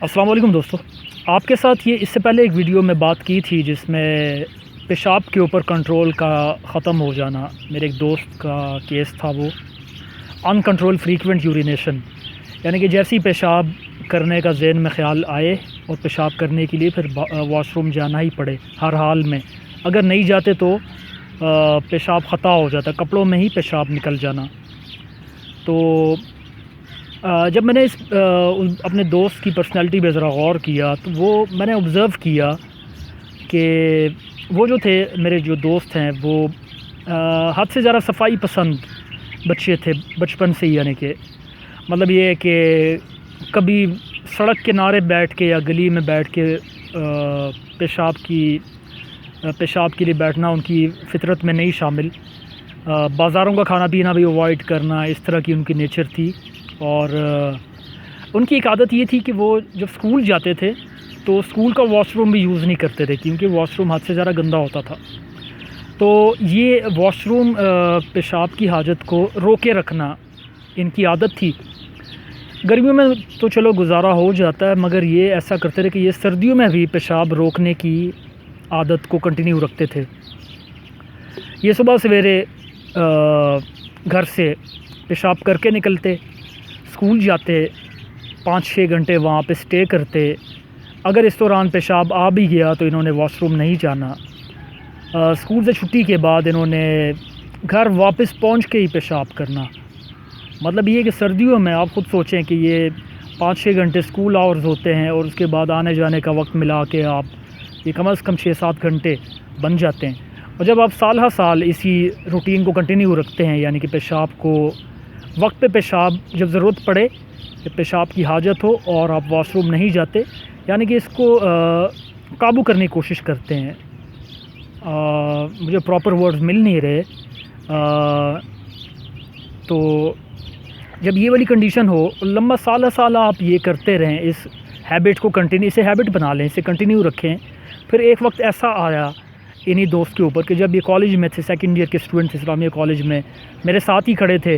السلام علیکم دوستو، آپ کے ساتھ یہ اس سے پہلے ایک ویڈیو میں بات کی تھی جس میں پیشاب کے اوپر کنٹرول کا ختم ہو جانا. میرے ایک دوست کا کیس تھا، وہ ان کنٹرول فریکوینٹ یورینیشن، یعنی کہ جیسے ہی پیشاب کرنے کا ذہن میں خیال آئے اور پیشاب کرنے کے لیے پھر واش روم جانا ہی پڑے ہر حال میں. اگر نہیں جاتے تو پیشاب خطا ہو جاتا، کپڑوں میں ہی پیشاب نکل جانا. تو جب میں نے اپنے دوست کی پرسنالٹی پہ ذرا غور کیا تو وہ میں نے آبزرو کیا کہ وہ جو تھے، میرے جو دوست ہیں، وہ حد سے زیادہ صفائی پسند بچے تھے بچپن سے ہی. یعنی کہ مطلب یہ ہے کہ کبھی سڑک کنارے بیٹھ کے یا گلی میں بیٹھ کے پیشاب کے لیے بیٹھنا ان کی فطرت میں نہیں شامل. بازاروں کا کھانا پینا بھی اوائڈ کرنا، اس طرح کی ان کی نیچر تھی. اور ان کی ایک عادت یہ تھی کہ وہ جب اسکول جاتے تھے تو اسکول کا واش روم بھی یوز نہیں کرتے تھے، کیونکہ واش روم حد سے زیادہ گندا ہوتا تھا. تو یہ واش روم پیشاب کی حاجت کو روکے رکھنا ان کی عادت تھی. گرمیوں میں تو چلو گزارا ہو جاتا ہے، مگر یہ ایسا کرتے تھے کہ یہ سردیوں میں بھی پیشاب روکنے کی عادت کو کنٹینیو رکھتے تھے. یہ صبح سویرے گھر سے پیشاب کر کے نکلتے، اسکول جاتے، 5-6 گھنٹے وہاں پہ اسٹے کرتے. اگر اس دوران پیشاب آ بھی گیا تو انہوں نے واش روم نہیں جانا. اسکول سے چھٹی کے بعد انہوں نے گھر واپس پہنچ کے ہی پیشاب کرنا. مطلب یہ کہ سردیوں میں آپ خود سوچیں کہ یہ 5-6 گھنٹے اسکول آورز ہوتے ہیں اور اس کے بعد آنے جانے کا وقت ملا کے آپ یہ کم از کم 6-7 گھنٹے بن جاتے ہیں. اور جب آپ سال ہر سال اسی روٹین کو کنٹینیو رکھتے ہیں، یعنی کہ پیشاب کو وقت پہ پیشاب جب ضرورت پڑے، جب پیشاب کی حاجت ہو اور آپ واش روم نہیں جاتے، یعنی کہ اس کو قابو کرنے کی کوشش کرتے ہیں. مجھے پراپر ورڈز مل نہیں رہے. تو جب یہ والی کنڈیشن ہو، لمبا سال آپ یہ کرتے رہیں، اس ہیبٹ کو اسے ہیبٹ بنا لیں، اسے کنٹینیو رکھیں. پھر ایک وقت ایسا آیا انہی دوست کے اوپر کہ جب یہ کالج میں تھے، سیکنڈ ایئر کے اسٹوڈنٹ تھے اسلامیہ کالج میں، میرے ساتھ ہی کھڑے تھے.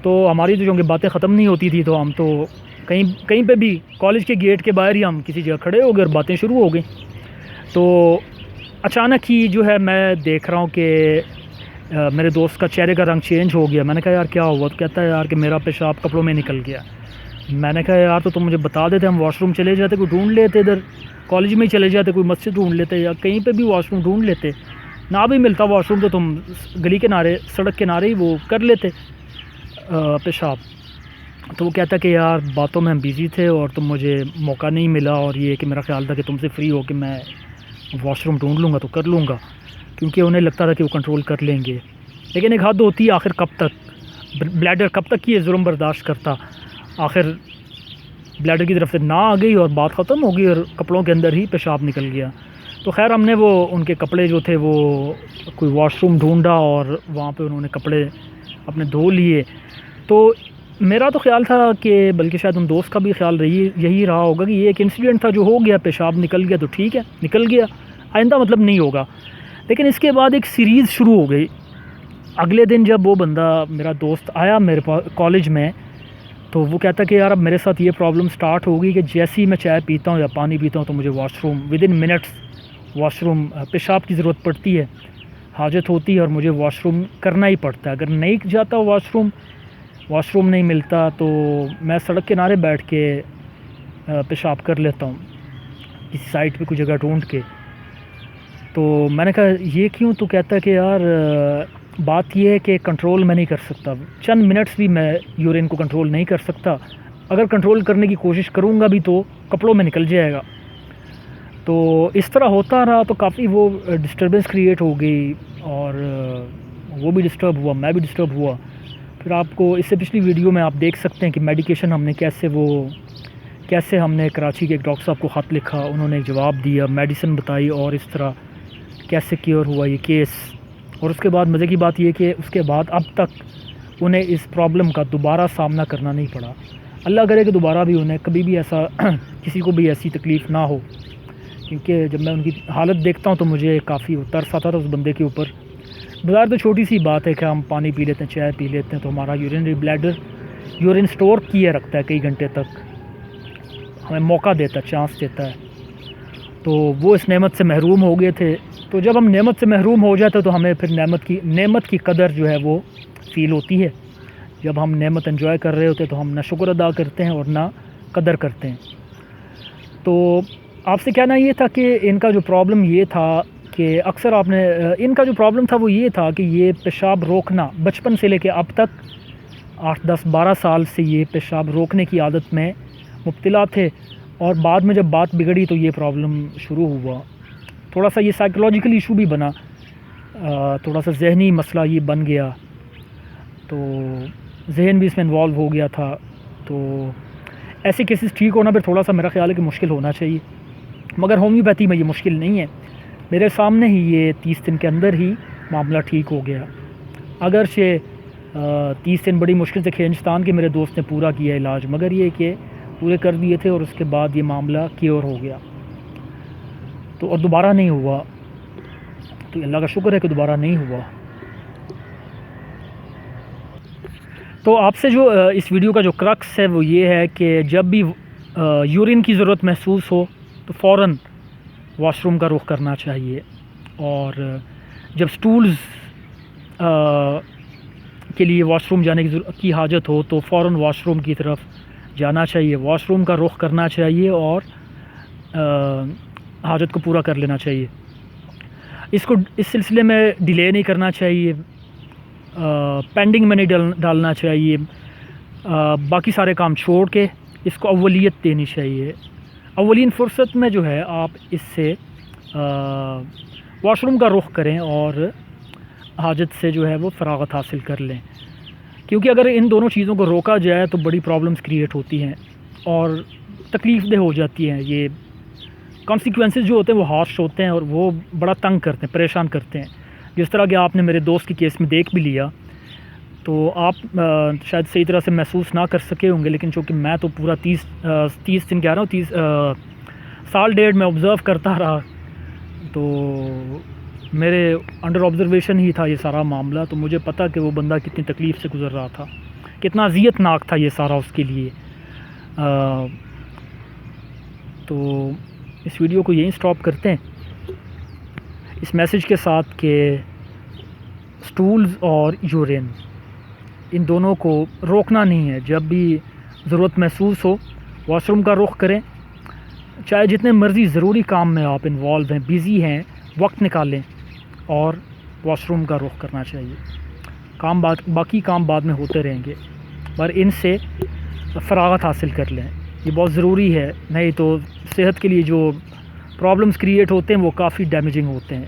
تو ہماری تو چونکہ باتیں ختم نہیں ہوتی تھی، تو ہم تو کہیں پہ بھی کالج کے گیٹ کے باہر ہی ہم کسی جگہ کھڑے ہو گئے اور باتیں شروع ہو گئیں. تو اچانک ہی جو ہے میں دیکھ رہا ہوں کہ میرے دوست کا چہرے کا رنگ چینج ہو گیا. میں نے کہا یار کیا ہوا؟ تو کہتا ہے یار کہ میرا پیشاب کپڑوں میں نکل گیا. میں نے کہا یار تو تم مجھے بتا دیتے، ہم واش روم چلے جاتے، کوئی ڈھونڈ لیتے، ادھر کالج میں ہی چلے جاتے، کوئی مسجد ڈھونڈ لیتے یا کہیں پہ بھی واش روم ڈھونڈ لیتے. نہ بھی ملتا واش روم تو تم گلی کنارے، سڑک کنارے ہی وہ کر لیتے پیشاب. تو وہ کہتا کہ یار باتوں میں ہم بیزی تھے اور تم مجھے موقع نہیں ملا، اور یہ کہ میرا خیال تھا کہ تم سے فری ہو کہ میں واش روم ڈھونڈ لوں گا تو کر لوں گا، کیونکہ انہیں لگتا تھا کہ وہ کنٹرول کر لیں گے. لیکن ایک حد ہوتی ہے، آخر کب تک بلیڈر کب تک یہ ظلم برداشت کرتا. آخر بلیڈر کی طرف سے نہ آ گئی اور بات ختم ہو گئی اور کپڑوں کے اندر ہی پیشاب نکل گیا. تو خیر ہم نے وہ ان کے کپڑے جو تھے وہ کوئی واش روم ڈھونڈا اور وہاں پہ انہوں نے کپڑے اپنے دھو لیے. تو میرا تو خیال تھا کہ بلکہ شاید ان دوست کا بھی خیال یہی رہا ہوگا کہ یہ ایک انسیڈنٹ تھا جو ہو گیا، پیشاب نکل گیا تو ٹھیک ہے، نکل گیا، آئندہ مطلب نہیں ہوگا. لیکن اس کے بعد ایک سیریز شروع ہو گئی. اگلے دن جب وہ بندہ میرا دوست آیا میرے پاس کالج میں، تو وہ کہتا کہ یار اب میرے ساتھ یہ پرابلم سٹارٹ ہو گئی کہ جیسے ہی میں چائے پیتا ہوں یا پانی پیتا ہوں تو مجھے واش روم ودن منٹس واش روم پیشاب کی ضرورت پڑتی ہے، حاجت ہوتی ہے اور مجھے واش روم کرنا ہی پڑتا ہے. اگر نہیں جاتا واش روم نہیں ملتا تو میں سڑک کنارے بیٹھ کے پیشاب کر لیتا ہوں، کسی سائٹ پہ کوئی جگہ ڈھونڈ کے. تو میں نے کہا یہ کیوں؟ تو کہتا ہے کہ یار بات یہ ہے کہ کنٹرول میں نہیں کر سکتا، چند منٹس بھی میں یورین کو کنٹرول نہیں کر سکتا. اگر کنٹرول کرنے کی کوشش کروں گا بھی تو کپڑوں میں نکل جائے گا. تو اس طرح ہوتا رہا تو کافی وہ ڈسٹربنس کریٹ ہو گئی اور وہ بھی ڈسٹرب ہوا، میں بھی ڈسٹرب ہوا. پھر آپ کو اس سے پچھلی ویڈیو میں آپ دیکھ سکتے ہیں کہ میڈیکیشن ہم نے کیسے ہم نے کراچی کے ایک ڈاکٹر صاحب کو خط لکھا، انہوں نے جواب دیا، میڈیسن بتائی اور اس طرح کیسے کیئر ہوا یہ کیس. اور اس کے بعد مزے کی بات یہ کہ اس کے بعد اب تک انہیں اس پرابلم کا دوبارہ سامنا کرنا نہیں پڑا. اللہ کرے کہ دوبارہ بھی انہیں کبھی بھی ایسا کسی کو بھی ایسی تکلیف نہ ہو، کیونکہ جب میں ان کی حالت دیکھتا ہوں تو مجھے کافی ترس آتا تھا اس بندے کے اوپر. بظاہر تو چھوٹی سی بات ہے کہ ہم پانی پی لیتے ہیں، چائے پی لیتے ہیں تو ہمارا یورینری بلیڈر یورین سٹور کیے رکھتا ہے کئی گھنٹے تک. ہمیں موقع دیتا ہے، چانس دیتا ہے، تو وہ اس نعمت سے محروم ہو گئے تھے۔ تو جب ہم نعمت سے محروم ہو جاتے تو ہمیں پھر نعمت کی قدر جو ہے وہ فیل ہوتی ہے۔ جب ہم نعمت انجوائے کر رہے ہوتے تو ہم نہ شکر ادا کرتے ہیں اور نہ قدر کرتے ہیں۔ تو آپ سے کہنا یہ تھا کہ ان کا جو پرابلم یہ تھا کہ اکثر ان کا جو پرابلم تھا وہ یہ تھا کہ یہ پیشاب روکنا بچپن سے لے کے اب تک 8 10 12 سال سے یہ پیشاب روکنے کی عادت میں مبتلا تھے، اور بعد میں جب بات بگڑی تو یہ پرابلم شروع ہوا۔ تھوڑا سا یہ سائیکولوجیکل ایشو بھی بنا، تھوڑا سا ذہنی مسئلہ یہ بن گیا، تو ذہن بھی اس میں انوالو ہو گیا تھا۔ تو ایسے کیسز ٹھیک ہونا پھر تھوڑا سا میرا خیال ہے کہ مشکل ہونا چاہیے، مگر ہومیوپیتھی میں یہ مشکل نہیں ہے، میرے سامنے ہی یہ 30 دن کے اندر ہی معاملہ ٹھیک ہو گیا۔ اگرچہ 30 دن بڑی مشکل سے کھینچتان کے میرے دوست نے پورا کیا علاج، مگر یہ کہ پورے کر دیے تھے اور اس کے بعد یہ معاملہ کیور ہو گیا، تو اور دوبارہ نہیں ہوا، تو اللہ کا شکر ہے کہ دوبارہ نہیں ہوا۔ تو آپ سے جو اس ویڈیو کا جو کرکس ہے وہ یہ ہے کہ جب بھی یورین کی ضرورت محسوس ہو تو فوراً واش روم کا رخ کرنا چاہیے، اور جب سٹولز کے لیے واش روم جانے کی حاجت ہو تو فوراً واش روم کی طرف جانا چاہیے، واش روم کا رخ کرنا چاہیے اور حاجت کو پورا کر لینا چاہیے۔ اس سلسلے میں ڈیلے نہیں کرنا چاہیے، پینڈنگ میں نہیں ڈالنا چاہیے، باقی سارے کام چھوڑ کے اس کو اولیت دینی چاہیے۔ اولین فرصت میں جو ہے آپ اس سے واش روم کا رخ کریں اور حاجت سے جو ہے وہ فراغت حاصل کر لیں، کیونکہ اگر ان دونوں چیزوں کو روکا جائے تو بڑی پرابلمز کریٹ ہوتی ہیں اور تکلیف دہ ہو جاتی ہیں۔ یہ کانسیکوینسز جو ہوتے ہیں وہ ہارش ہوتے ہیں اور وہ بڑا تنگ کرتے ہیں، پریشان کرتے ہیں، جس طرح کہ آپ نے میرے دوست کی کیس میں دیکھ بھی لیا۔ تو آپ شاید صحیح طرح سے محسوس نہ کر سکے ہوں گے، لیکن چونکہ میں تو پورا 30 دن کہہ رہا ہوں، 30 سال ڈیڑھ میں آبزرو کرتا رہا، تو میرے انڈر آبزرویشن ہی تھا یہ سارا معاملہ، تو مجھے پتہ کہ وہ بندہ کتنی تکلیف سے گزر رہا تھا، کتنا اذیت ناک تھا یہ سارا اس کے لیے۔ تو اس ویڈیو کو یہیں سٹاپ کرتے ہیں اس میسج کے ساتھ کہ سٹولز اور یورین ان دونوں کو روکنا نہیں ہے، جب بھی ضرورت محسوس ہو واش روم کا رخ کریں، چاہے جتنے مرضی ضروری کام میں آپ انوالو ہیں، بیزی ہیں، وقت نکالیں اور واش روم کا رخ کرنا چاہیے۔ باقی کام بعد میں ہوتے رہیں گے، پر ان سے فراغت حاصل کر لیں، یہ بہت ضروری ہے، نہیں تو صحت کے لیے جو پرابلمز کریٹ ہوتے ہیں وہ کافی ڈیمیجنگ ہوتے ہیں۔